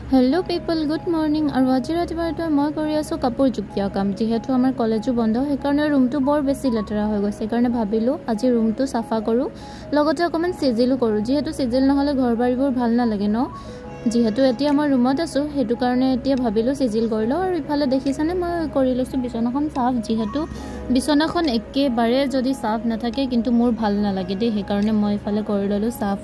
hello people good morning और आज रातिपुवा मैं कर कपूर जुकिया काम जीतु आम कलेजो बंद সেইকাৰণে रूमটো বৰ বেছি লেতেৰা হৈ গৈছে সেইকাৰণে ভাবিলো আজি रूमটো সাফা কৰো লগতে অকমান সিজিলো কৰো যেহেতু সিজিল নহলে ঘৰ বাৰীবোৰ ভাল নালাগে ন যেহেতু এতিয়া মই ৰুমত আছো হেতু কাৰণে এতিয়া ভাবিলো সিজিল কৰিলো আৰু ইফালে দেখিছানে মই কৰি লৈছো বিছনাখন সাফ যেহেতু বিছনাখন একেবাৰে যদি সাফ নাথাকে কিন্তু মোৰ ভাল নালাগে দে সেইকাৰণে মই ইফালে কৰি ললো সাফ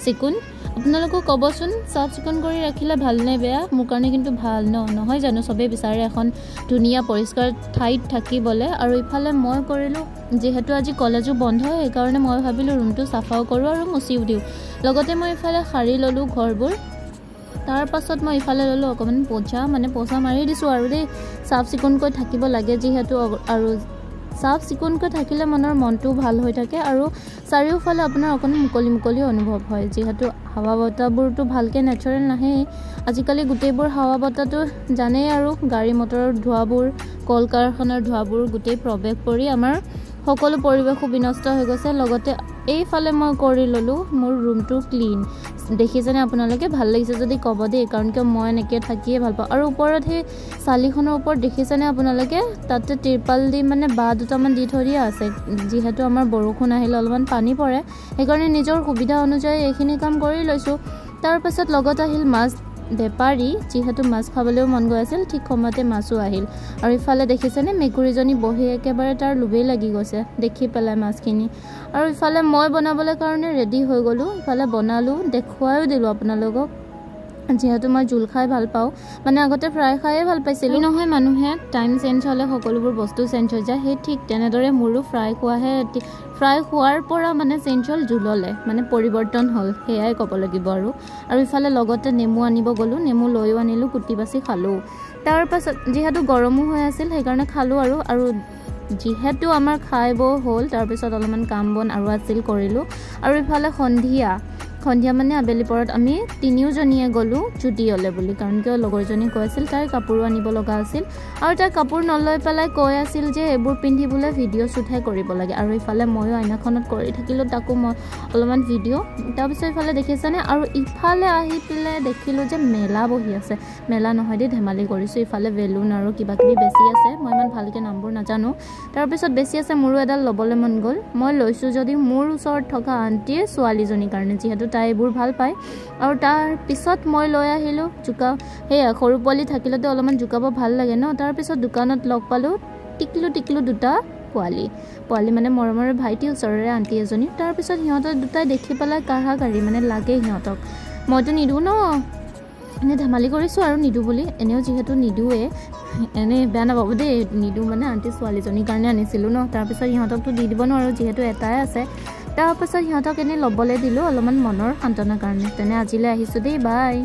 চিকুন আপোনালোকক কবচোন সাফ চিকুন কৰি ৰাখিলে ভাল নে বেয়া মোৰ কাৰণে কিন্তু ভাল নহয় জানো সবে বিচাৰে এখন ধুনিয়া পৰিষ্কাৰ ঠাইত থাকিবলে আৰু ইফালে মই কৰিলো যেহেতু আজি কলেজো বন্ধ হয় কাৰণে মই ভাবিলো ৰুমটো সাফাও কৰো আৰু মুছিও দিও লগতে মই ইফালে খাৰি ললো ঘৰবোৰ তাৰ পাছত মই ইফালে ললো অকমান পোছা মাৰি দিছো আৰু দে সাফ চিকুন কৈ থাকিব লাগে যেহেতু আৰু साफ चिकुनকৈ থাকিলে মনৰ মনটো ভাল হৈ থাকে আৰু চাৰিওফালে আপোনাৰ অকন মুকলি অনুভৱ হয় যেহেতু হাৱা বতাহবোৰটো ভালকে নেচাৰেল নাহে আজিকালি গুটেইবোৰ হাৱা বতাহটো জানে আৰু গাড়ী মটৰৰ ধোঁৱাবোৰ কল কাৰখানাৰ ধোঁৱাবোৰ গুটেই প্ৰৱেশ কৰি আমাৰ সকলো পৰিবেশ বিনষ্ট হৈ গৈছে লগতে এইফালে মই কৰি ললো মোৰ ৰুমটো ক্লিন দেখিছানে আপোনালোকে ভাল লাগিছে যদি কব দে কাৰণ কি মই এনেকে থাকিয়ে ভাল পাওঁ আৰু ওপৰত হে সালিখনৰ ওপৰত দেখিছানে আপোনালোকে তাতে তিৰপাল দি মানে বা দুটামান দি থৰি আছে যেহেতু আমাৰ বৰষুণ আহিলে অলপমান পানী পৰে সেইকাৰণে নিজৰ সুবিধা অনুযায়ী এইখিনি কাম কৰি লৈছো তাৰ পাছত লগত আহিল মাছ বেপাৰী যেহেতু মাছ খাবলৈও মন গৈ আছিল ঠিক সময়তে মাছও আহিল আৰু ইফালে দেখিছেনে মেকুৰীজনী বহি একেবাৰে তাৰ লুবেই লাগি গৈছে দেখি পেলাই মাছখিনি আৰু ইফালে মই বনাবলৈ কাৰণে ৰেডি হৈ গলো ইফালে বনালো দেখুৱাও দিলো আপোনালোকক যেহেতু মই জুল খাই ভাল পাওঁ মানে আগতে ফ্ৰাই খাইয়ে ভাল পাইছিলো নহয় মানুহে টাইম চেঞ্জ হলে সকলোবোৰ বস্তু চেঞ্জ হৈ যায় সেই ঠিক তেনেদৰে মোৰো ফ্ৰাই খোৱাৰ পৰা মানে চেঞ্জ হল জুললে মানে পৰিৱৰ্তন হল হেয়াই ক'ব লাগিব আৰু ইফালে লগতে নেমু আনিব গলো নেমু লৈও আনিলো কুটি বাছি খালো তাৰ পাছত যেহেতু গৰমো হৈ আছিল সেইকাৰণে খালো আৰু যেহেতু আমাৰ খাইব হল তাৰ পিছত অলপমান কাম বন আৰু আছিল কৰিলো আৰু ইফালে সন্ধিয়া মানে আবেলি পৰত আমি তিনিওজনীয়ে গলো চুটিয়লে বুলি কাৰণ কি লগৰজনী কৈ আছিল তাই কাপোৰ আনিব লগা আছিল আৰু তাই কাপোৰ নলৈ পেলাই কৈ আছিল যে এবোৰ পিন্ধিবলৈ ভিডিঅ' শুটহে কৰিব লাগে আৰু ইফালে ময়ো আইনাখনত কৰি থাকিলো তাকো মই অলপমান ভিডিঅ' তাৰ পিছত ইফালে দেখিছানে আৰু ইফালে আহি পেলে দেখিলো যে মেলা বহি আছে মেলা নহয় দে ধেমালি কৰিছো ইফালে বেলুন আৰু কিবা কিবি বেছি আছে মই ইমান ভালকে নামবোৰ নাজানো তাৰ পিছত বেছি আছে মোৰো এডাল লবলৈ মন গল মই লৈছো যদি মোৰ ওচৰত থকা আন্টিৰ ছোৱালীজনীৰ কাৰণে যেহেতু তাই এবোৰ ভাল পায় আৰু তাৰ পিছত মই লৈ আহিলো জুকা হে সৰু পোৱালি থাকিলেতো অলপমান জুকাব ভাল লাগে ন তাৰ পিছত দোকানত লগ পালো টিকলু দুটা পোৱালি মানে মৰমৰ ভাইটি ওচৰৰে আন্টি এজনী তাৰ পিছত হিহঁতৰ দুটাই দেখি পেলাই কাঢ়ি মানে লাগে হিহঁতক মইতো নিদু ন এনে ধেমালি কৰিছো আৰু নিদু বুলি এনেও যেহেতু নিদুৱে এনে বেয়া নাপাব দেই নিদু মানে আন্টি ছোৱালীজনীৰ কাৰণে আনিছিলো ন তাৰ পিছত হিহঁতকতো দি দিব নোৱাৰো যেহেতু এটাই আছে তাৰ পাছত হিহঁতক এনে লবলৈ দিলো অলপমান মনৰ সান্তনাৰ কাৰণে তেনে আজিলৈ আহিছো দেই বাই